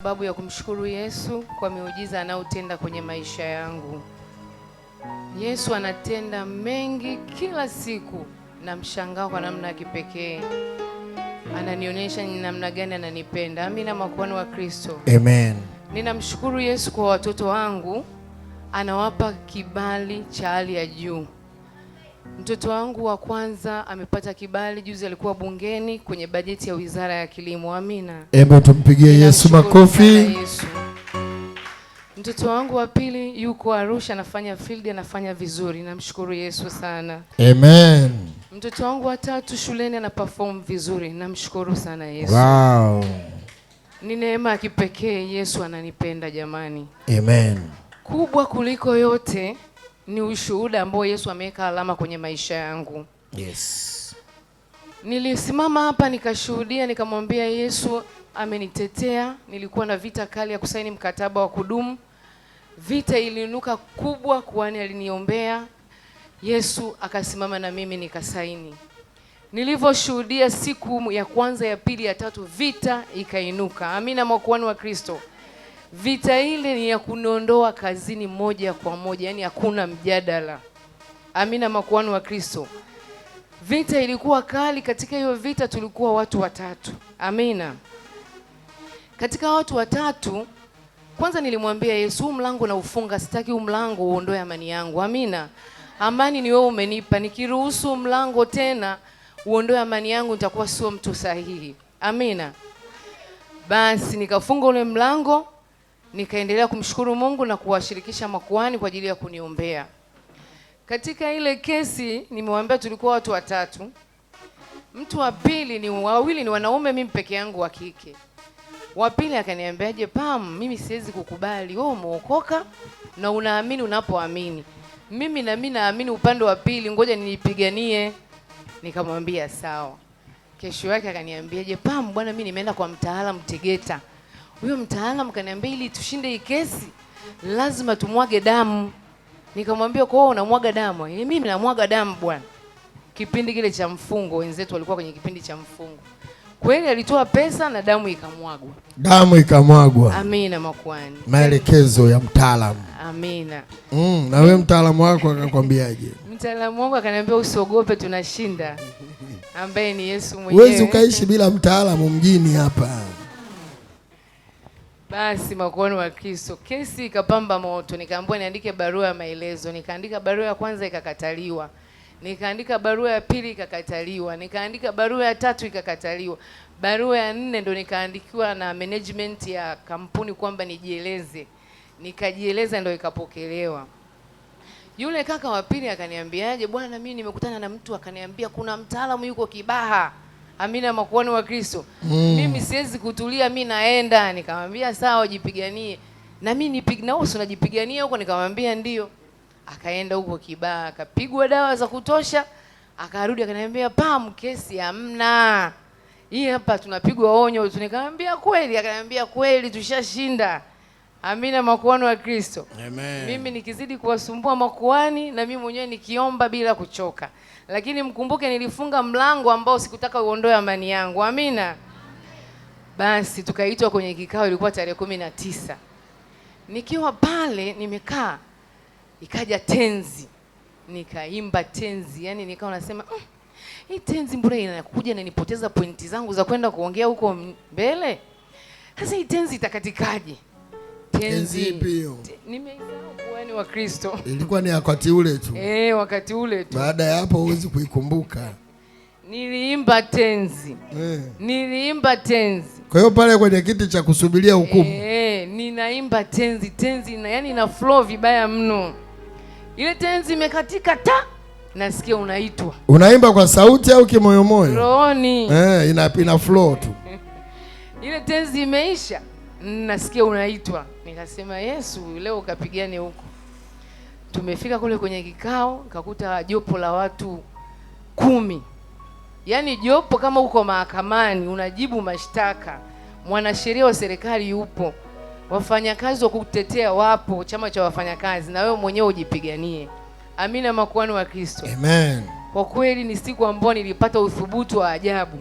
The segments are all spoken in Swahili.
Sababu ya kumshukuru Yesu kwa miujiza anaotenda kwenye maisha yangu. Yesu anatenda mengi kila siku na mshangao kwa namna ya kipekee. Ananionyesha ni namna gani ananipenda. Amina, makuhani wa Kristo. Amen. Ninamshukuru Yesu kwa watoto wangu, anawapa kibali cha hali ya juu. Mtoto wangu wa kwanza amepata kibali juzi, alikuwa bungeni kwenye bajeti ya Wizara ya Kilimo. Amina. Hebu tumpigie Yesu makofi. Mtoto wangu wa pili yuko Arusha, anafanya field, anafanya vizuri. Namshukuru Yesu sana. Amen. Mtoto wangu wa tatu shuleni ana perform vizuri. Namshukuru sana Yesu. Wow. Ni neema ya kipekee, Yesu ananipenda jamani. Amen. Kubwa kuliko yote ni ushuhuda ambao Yesu ameweka alama kwenye maisha yangu. Yes. Nilisimama hapa nikashuhudia, nikamwambia Yesu amenitetea. Nilikuwa na vita kali ya kusaini mkataba wa kudumu. Vita iliinuka kubwa, kwani aliniombea. Yesu akasimama na mimi nikasaini. Nilivyoshuhudia siku ya kwanza, ya pili, ya tatu, vita ikainuka. Amina, makuhani wa Kristo. Vita ile ni ya kuniondoa kazini moja kwa moja, yani hakuna mjadala. Amina, makuhani wa Kristo. Vita ilikuwa kali. Katika hiyo vita tulikuwa watu watatu. Amina. Katika watu watatu, kwanza nilimwambia Yesu, huu mlango na ufunga, sitaki huu mlango uondoe amani yangu. Amina. Amani ni wewe umenipa. Nikiruhusu mlango tena uondoe amani yangu, nitakuwa sio mtu sahihi. Amina. Basi nikafunga ule mlango, nikaendelea kumshukuru Mungu na kuwashirikisha makuhani kwa ajili ya kuniombea. Katika ile kesi nimewambia tulikuwa watu watatu. Mtu wa pili wawili ni wanaume, mimi peke yangu wa kike. Wa pili akaniambiaje, Pam, mimi siwezi kukubali. Wewe umeokoka na unaamini unapoamini. Mimi na mimi naamini upande wa pili, ngoja nipiganie. Nikamwambia sawa. Kesho yake akaniambiaje, Pam, bwana mimi nimeenda kwa mtaalamu Tegeta. Huyo mtaalamu kaniambia ili tushinde hii kesi lazima tumwage damu. Nikamwambia kwa hiyo unamwaga damu? Mimi namwaga damu bwana. Kipindi kile cha mfungo, wenzetu walikuwa kwenye kipindi cha mfungo. Kweli alitoa pesa na damu ikamwagwa. Damu ikamwagwa. Amina, makuhani. Maelekezo ya mtaalamu. Amina. Na wewe mtaalamu wako akakwambiaje? Mtaalamu wangu akaniambia usiogope, tunashinda. Ambaye ni Yesu mwenyewe. Huwezi ukaishi bila mtaalamu mjini hapa. Basi makuhani wa Kristo, kesi ikapamba moto. Nikaambiwa niandike barua ya maelezo. Nikaandika barua ya kwanza ikakataliwa. Nikaandika barua ya pili ikakataliwa. Nikaandika barua ya tatu ikakataliwa. Barua ya nne ndo nikaandikiwa na management ya kampuni kwamba nijieleze. Nikajieleza ndo ikapokelewa. Yule kaka wa pili akaniambiaje, bwana mimi nimekutana na mtu akaniambia kuna mtaalamu yuko Kibaha. Amina, makuhani wa Kristo. Mimi siwezi kutulia, mimi naenda. Nikamwambia sawa, jipiganie. Na mimi na wewe unajipigania huko? Nikamwambia ndio. Akaenda huko Kibaha, akapigwa dawa za kutosha, akarudi akaniambia, Pam, kesi hamna. Hii hapa tunapigwa onyo. Nikamwambia kweli? Akaniambia kweli, tushashinda. Amina, makuhani wa Kristo. Amen. Mimi nikizidi kuwasumbua makuhani na mimi mwenyewe nikiomba bila kuchoka. Lakini mkumbuke nilifunga mlango ambao sikutaka uondoe amani yangu. Amina. Basi tukaitwa kwenye kikao, ilikuwa tarehe 19. Nikiwa pale nimekaa, ikaja tenzi. Nikaimba tenzi. Yaani nikawa nasema, hii tenzi mbona inakuja na nipoteza pointi zangu za kwenda kuongea huko mbele? Sasa hii tenzi itakatikaje? Tenzi ipi hiyo? Nimeisahau, kwani wa Kristo. Ilikuwa ni wakati ule tu. Wakati ule tu. Baada ya hapo huwezi kuikumbuka. Niliimba tenzi. Niliimba tenzi. Kwa hiyo pale kwenye kiti cha kusubiria hukumu. Ninaimba tenzi, yani ina flow vibaya mno. Ile tenzi imekatika nasikia unaitwa. Unaimba kwa sauti au kimoyomoyo? Rohoni. Ina flow tu. Ile tenzi imeisha, nasikia unaitwa. Nikasema Yesu, leo ukapigane huko. Tumefika kule kwenye kikao, nikakuta jopo la watu 10. Yaani jopo kama uko mahakamani unajibu mashtaka. Mwanasheria wa serikali yupo. Wafanyakazi wa kutetea wapo, chama cha wafanyakazi, na wewe mwenyewe ujipiganie. Amina, makuhani wa Kristo. Amen. Kwa kweli ni siku ambayo nilipata uthubutu wa ajabu.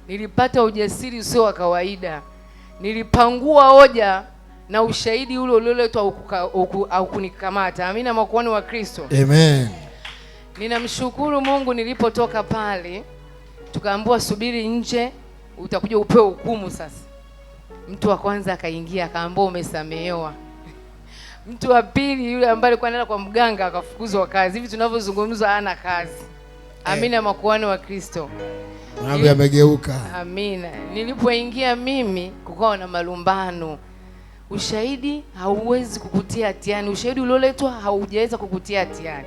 Nilipata ujasiri usio wa kawaida. nilipangua hoja na ushahidi ule ulioletwa au kunikamata. Amina, makuhani wa Kristo. Amen. Ninamshukuru Mungu, nilipotoka pale tukaambiwa subiri nje, utakuja upewe hukumu. Sasa mtu wa kwanza akaingia akaambiwa umesamehewa. Mtu wa pili, yule ambaye alikuwa anaenda kwa mganga, akafukuzwa kazi. Hivi tunavyozungumza hana kazi. Amina, makuhani wa Kristo. Mambo yamegeuka. Amina. Nilipoingia mimi kukawa na malumbano. Ushahidi hauwezi kukutia hatiani. Ushahidi ulioletwa haujaweza kukutia hatiani.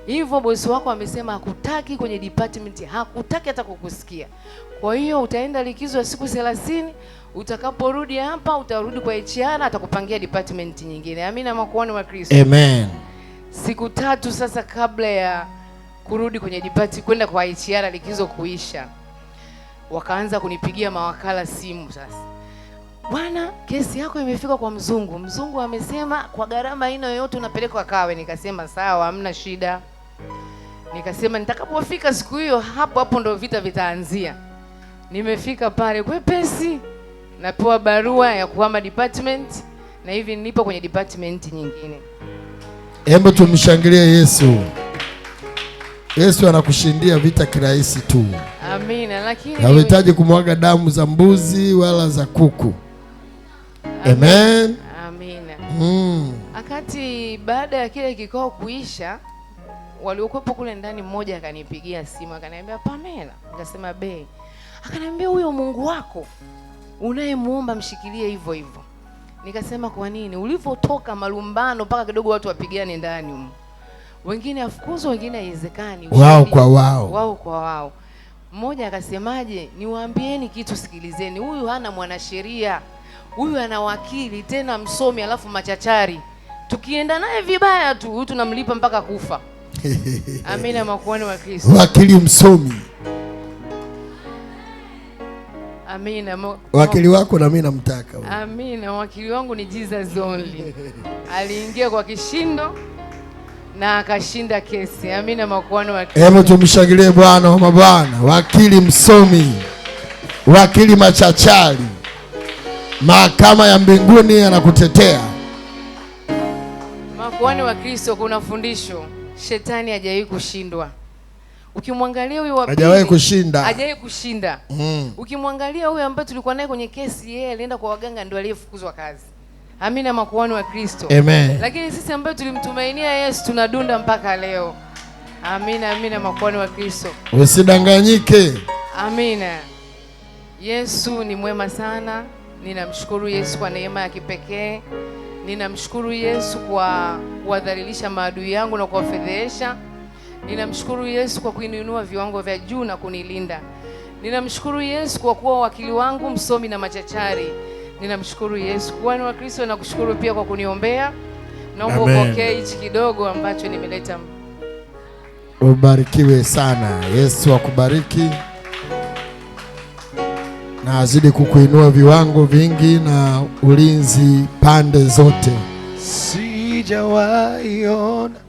Hivyo bosi wako amesema hakutaki kwenye department, hakutaki hata kukusikia. Kwa hiyo utaenda likizo ya siku 30, utakaporudi hapa utarudi kwa HR, atakupangia department nyingine. Amina, makuhani wa Kristo. Amen. Siku 3 sasa kabla ya kurudi kwenye department kwenda kwa HR likizo kuisha, wakaanza kunipigia mawakala simu sasa. Bwana, kesi yako imefika kwa mzungu. Mzungu amesema kwa gharama aina yoyote unapelekwa Kawe. Nikasema sawa, hamna shida. Nikasema nitakapofika siku hiyo, hapo ndo vita vitaanzia. Nimefika pale kwepesi, napewa barua ya kuhama department, na hivi nipo kwenye department nyingine. Hebu tumshangilie Yesu. Yesu anakushindia vita kirahisi tu. Amina. Lakini hauhitaji kumwaga damu za mbuzi wala za kuku. Amen. Amina. Akati baada ya kile kikao kuisha, waliokuwepo kule ndani, mmoja akanipigia simu akaniambia, Pamela. Nikasema be. Akaniambia, huyo Mungu wako unayemuomba mshikilie hivyo hivyo. Nikasema kwa nini? Ulivyotoka malumbano mpaka kidogo watu wapigane ndani huko. Wengine afukuzwe, wengine haiwezekani. Wao kwa wao. Wao kwa wao. Mmoja akasemaje, niwaambieni kitu, sikilizeni. Huyu hana mwanasheria. Huyu ana wakili, tena msomi, alafu machachari. Tukienda naye vibaya tu, huyu tunamlipa mpaka kufa. Amina, makuhani wa Kristo. Wakili msomi. Amina. Wakili wako na mimi namtaka. Amina, wakili wangu ni Jesus only. Aliingia kwa kishindo na akashinda kesi. Amina, makuhani wa Kristo. Hebu tumshangilie Bwana wa mabwana. Wakili msomi, wakili machachari, mahakama ya mbinguni anakutetea. Makuhani wa Kristo, kuna fundisho. Shetani hajawahi kushindwa. Ukimwangalia huyu wa pili, hajawahi kushinda. Hajawahi kushinda. Ukimwangalia huyu ambaye tulikuwa naye kwenye kesi, yeye alienda kwa waganga, ndio aliyefukuzwa kazi. Amina, makuhani wa Kristo. Amen. Lakini sisi ambao tulimtumainia Yesu tunadunda mpaka leo. Amina, amina, makuhani wa Kristo. Usidanganyike. Amina. Yesu ni mwema sana. Ninamshukuru Yesu kwa neema ya kipekee. Ninamshukuru Yesu kwa kuwadhalilisha maadui yangu na kuwafedhesha. Ninamshukuru Yesu kwa kuinua viwango vya juu na kunilinda. Ninamshukuru Yesu kwa kuwa wakili wangu msomi na machachari. Ninamshukuru Yesu. Kuhani wa Kristo, nakushukuru pia kwa kuniombea. Naomba upokee hichi kidogo ambacho nimeleta. Ubarikiwe sana. Yesu akubariki na azidi kukuinua viwango vingi na ulinzi pande zote. Sijawahi ona